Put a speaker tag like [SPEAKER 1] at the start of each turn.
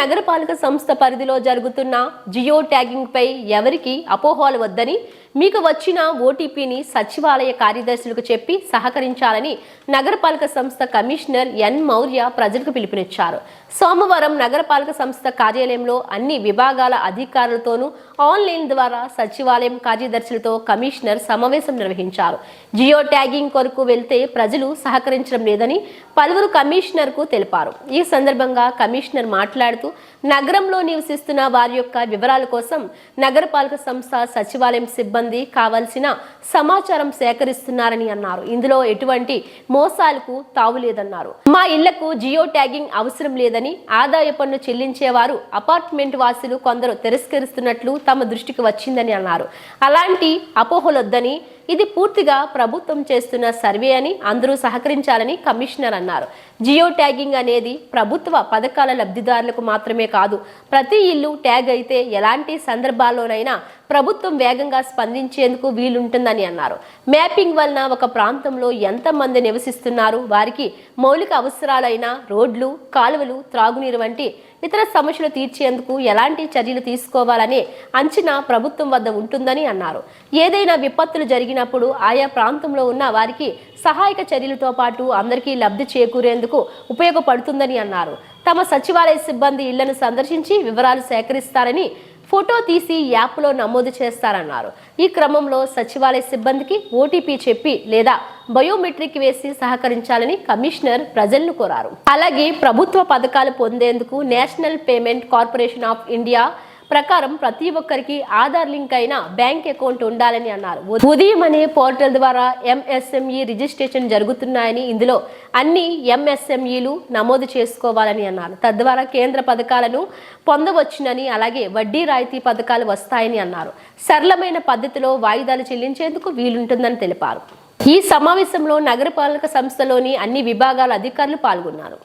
[SPEAKER 1] నగరపాలక సంస్థ పరిధిలో జరుగుతున్న జియో ట్యాగింగ్ పై ఎవరికి అపోహలు వద్దని మీకు వచ్చిన ఓటీపీని సచివాలయ కార్యదర్శులకు చెప్పి సహకరించాలని నగరపాలక సంస్థ కమిషనర్ ఎన్ మౌర్య ప్రజలకు పిలుపునిచ్చారు. సోమవారం నగరపాలక సంస్థ కార్యాలయంలో అన్ని విభాగాల అధికారులతోనూ ఆన్లైన్ ద్వారా సచివాలయం కార్యదర్శులతో కమిషనర్ సమావేశం నిర్వహించారు. జియో ట్యాగింగ్ కొరకు వెళ్తే ప్రజలు సహకరించడం లేదని పలువురు కమిషనర్ కు తెలిపారు. ఈ సందర్భంగా కమిషనర్ మాట్లాడుతూ నగరంలో నివసిస్తున్న వారి యొక్క వివరాల కోసం నగరపాలక సంస్థ సచివాలయం సిబ్బంది కావాల్సిన సమాచారం సేకరిస్తున్నారని అన్నారు. ఇందులో ఎటువంటి మోసాలకు తావులేదన్నారు. మా ఇళ్లకు జియో ట్యాగింగ్ అవసరం లేదని ఆదాయ పన్ను చెల్లించేవారు అపార్ట్మెంట్ వాసులు కొందరు తిరస్కరిస్తున్నట్లు తమ దృష్టికి వచ్చిందని అన్నారు. అలాంటి అపోహలొద్దని ఇది పూర్తిగా ప్రభుత్వం చేస్తున్న సర్వే అని అందరూ సహకరించాలని కమిషనర్ అన్నారు. జియో ట్యాగింగ్ అనేది ప్రభుత్వ పథకాల లబ్ధిదారులకు మాత్రమే కాదు, ప్రతి ఇల్లు ట్యాగ్ అయితే ఎలాంటి సందర్భాల్లోనైనా ప్రభుత్వం వేగంగా స్పందించేందుకు వీలుంటుందని అన్నారు. మ్యాపింగ్ వలన ఒక ప్రాంతంలో ఎంతమంది నివసిస్తున్నారు, వారికి మౌలిక అవసరాలైన రోడ్లు, కాలువలు, త్రాగునీరు వంటి ఇతర సమస్యలు తీర్చేందుకు ఎలాంటి చర్యలు తీసుకోవాలనే అంచనా ప్రభుత్వం వద్ద ఉంటుందని అన్నారు. ఏదైనా విపత్తులు జరిగినప్పుడు ఆయా ప్రాంతంలో ఉన్న వారికి సహాయక చర్యలతో పాటు అందరికీ లబ్ధి చేకూరేందుకు ఉపయోగపడుతుందని అన్నారు. తమ సచివాలయ సిబ్బంది ఇళ్లను సందర్శించి వివరాలు సేకరిస్తారని, ఫోటో తీసి యాప్లో నమోదు చేస్తారన్నారు. ఈ క్రమంలో సచివాలయ సిబ్బందికి ఓటీపీ చెప్పి లేదా బయోమెట్రిక్ వేసి సహకరించాలని కమిషనర్ ప్రజలను కోరారు. అలాగే ప్రభుత్వ పథకాలు పొందేందుకు national payment corporation of India ప్రకారం ప్రతి ఒక్కరికి ఆధార్ లింక్ అయిన బ్యాంక్ అకౌంట్ ఉండాలని అన్నారు. ఉదయం అనే పోర్టల్ ద్వారా ఎంఎస్ఎంఈ రిజిస్ట్రేషన్ జరుగుతున్నాయని, ఇందులో అన్ని ఎంఎస్ఎంఈలు నమోదు చేసుకోవాలని అన్నారు. తద్వారా కేంద్ర పథకాలను పొందవచ్చునని, అలాగే వడ్డీ రాయితీ పథకాలు వస్తాయని అన్నారు. సరళమైన పద్ధతిలో వాయిదాలు చెల్లించేందుకు వీలుంటుందని తెలిపారు. ఈ సమావేశంలో నగరపాలక సంస్థలోని అన్ని విభాగాల అధికారులు పాల్గొన్నారు.